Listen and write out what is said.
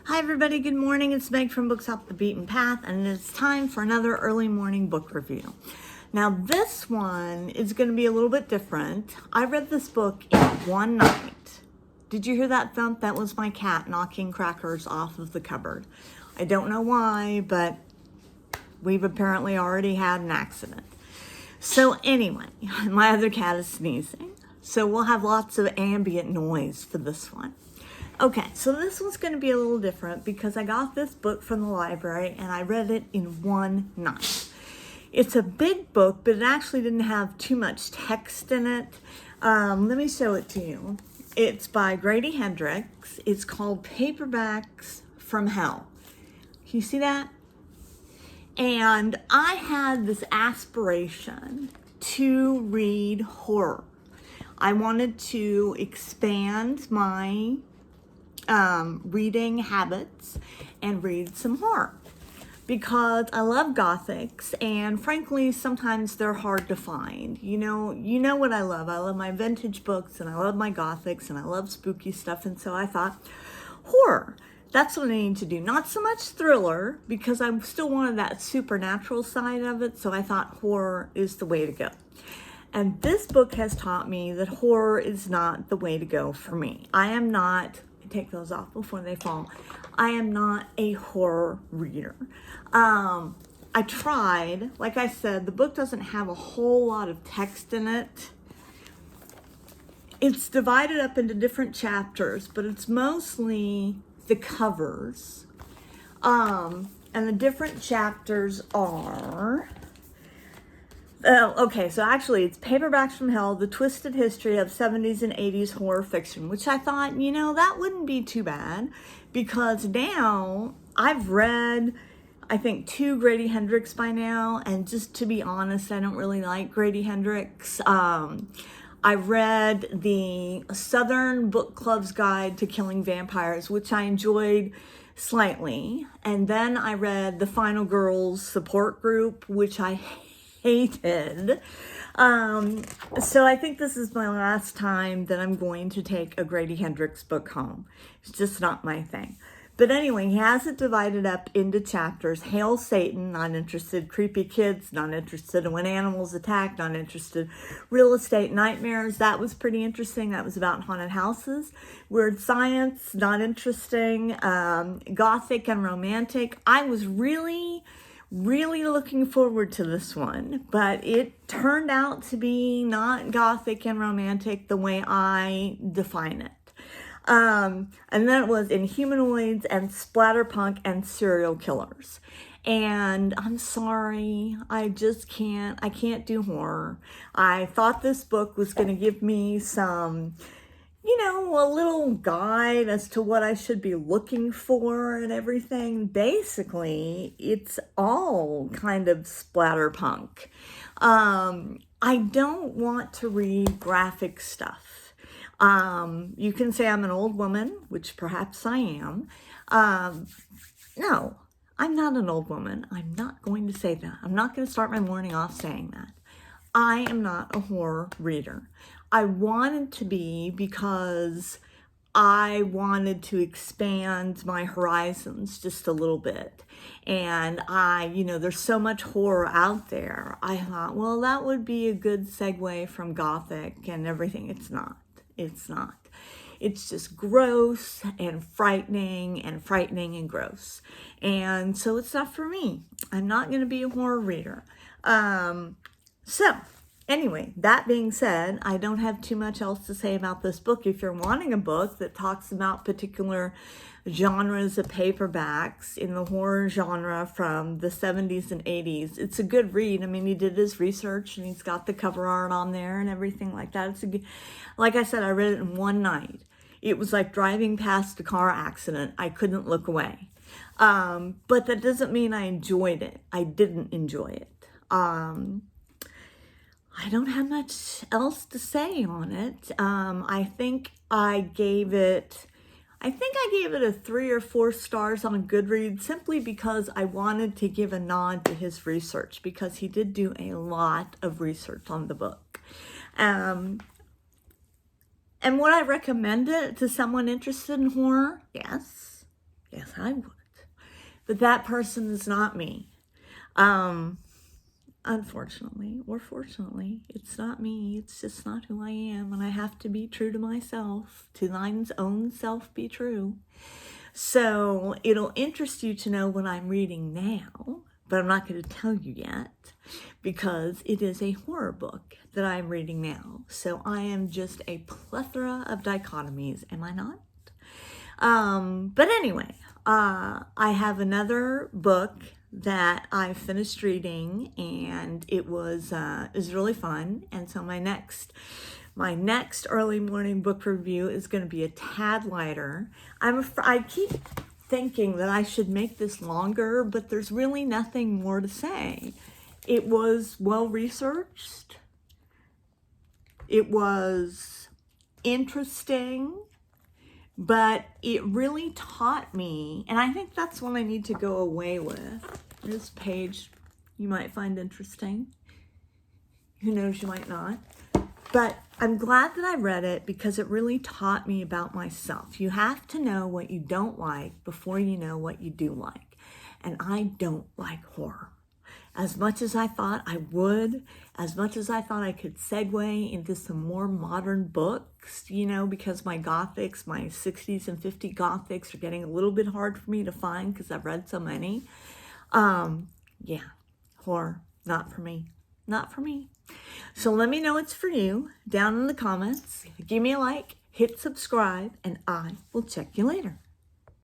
Hi everybody, good morning. It's Meg from Books Off the Beaten Path, and it's time for another early morning book review. Now this one is going to be a little bit different. I read this book in one night. Did you hear that thump? That was my cat knocking crackers off of the cupboard. I don't know why, but we've apparently already had an accident. So anyway, my other cat is sneezing, so we'll have lots of ambient noise for this one. Okay, so this one's going to be a little different because I got this book from the library and I read it in one night. It's a big book, but it actually didn't have too much text in it. Let me show it to you. It's by Grady Hendrix. It's called Paperbacks from Hell. Can you see that? And I had this aspiration to read horror. I wanted to expand my reading habits and read some horror because I love gothics, and frankly sometimes they're hard to find. You know what I love. I love my vintage books and I love my gothics and I love spooky stuff, and so I thought horror, that's what I need to do. Not so much thriller because I still wanted that supernatural side of it, so I thought horror is the way to go. And this book has taught me that horror is not the way to go for me. I am not, take those off before they fall. I am not a horror reader. I tried, like I said, the book doesn't have a whole lot of text in it. It's divided up into different chapters, but it's mostly the covers. And the different chapters are... okay, so actually it's Paperbacks from Hell, The Twisted History of 70s and 80s Horror Fiction, which I thought, that wouldn't be too bad because now I've read, I think, 2 Grady Hendrix by now, and just to be honest, I don't really like Grady Hendrix. I read the Southern Book Club's Guide to Killing Vampires, which I enjoyed slightly, and then I read The Final Girls Support Group, which I hated. So I think this is my last time that I'm going to take a Grady Hendrix book home. It's just not my thing. But anyway, he has it divided up into chapters. Hail Satan, not interested. Creepy Kids, not interested. When Animals Attack, not interested. Real Estate Nightmares, that was pretty interesting. That was about haunted houses. Weird Science, not interesting. Gothic and Romantic. I was really looking forward to this one, but it turned out to be not gothic and romantic the way I define it. And then it was Inhumanoids and Splatterpunk and Serial Killers. And I'm sorry, I can't do horror. I thought this book was going to give me some, a little guide as to what I should be looking for and everything. Basically, it's all kind of splatterpunk. I don't want to read graphic stuff. You can say I'm an old woman, which perhaps I am. No, I'm not an old woman. I'm not going to say that. I'm not going to start my morning off saying that. I am not a horror reader. I wanted to be because I wanted to expand my horizons just a little bit. And there's so much horror out there. I thought, well, that would be a good segue from Gothic and everything. It's not. It's not. It's just gross and frightening and gross. And so it's not for me. I'm not going to be a horror reader. So anyway, that being said, I don't have too much else to say about this book. If you're wanting a book that talks about particular genres of paperbacks in the horror genre from the 70s and 80s, it's a good read. I mean, he did his research and he's got the cover art on there and everything like that. It's a good, like I said, I read it in one night. It was like driving past a car accident. I couldn't look away. But that doesn't mean I enjoyed it. I didn't enjoy it. I don't have much else to say on it. I think I gave it a 3 or 4 stars on Goodreads simply because I wanted to give a nod to his research because he did do a lot of research on the book. And would I recommend it to someone interested in horror? Yes. Yes, I I would. But that person is not me. Unfortunately, or fortunately, it's not me. It's just not who I am. And I have to be true to myself. To thine's own self be true. So it'll interest you to know what I'm reading now, but I'm not going to tell you yet because it is a horror book that I'm reading now. So I am just a plethora of dichotomies, am I not? But anyway, I have another book that I finished reading, and it was really fun. And so my next early morning book review is going to be a tad lighter. I keep thinking that I should make this longer, but there's really nothing more to say. It was well researched. It was interesting, but it really taught me, and I think that's what I need to go away with. This page you might find interesting. Who knows, you might not. But I'm glad that I read it because it really taught me about myself. You have to know what you don't like before you know what you do like. And I don't like horror. As much as I thought I would, as much as I thought I could segue into some more modern books, you know, because my gothics, my 60s and 50s gothics are getting a little bit hard for me to find because I've read so many. Yeah, horror, not for me. Not for me. So let me know it's for you down in the comments. Give me a like, hit subscribe, and I will check you later.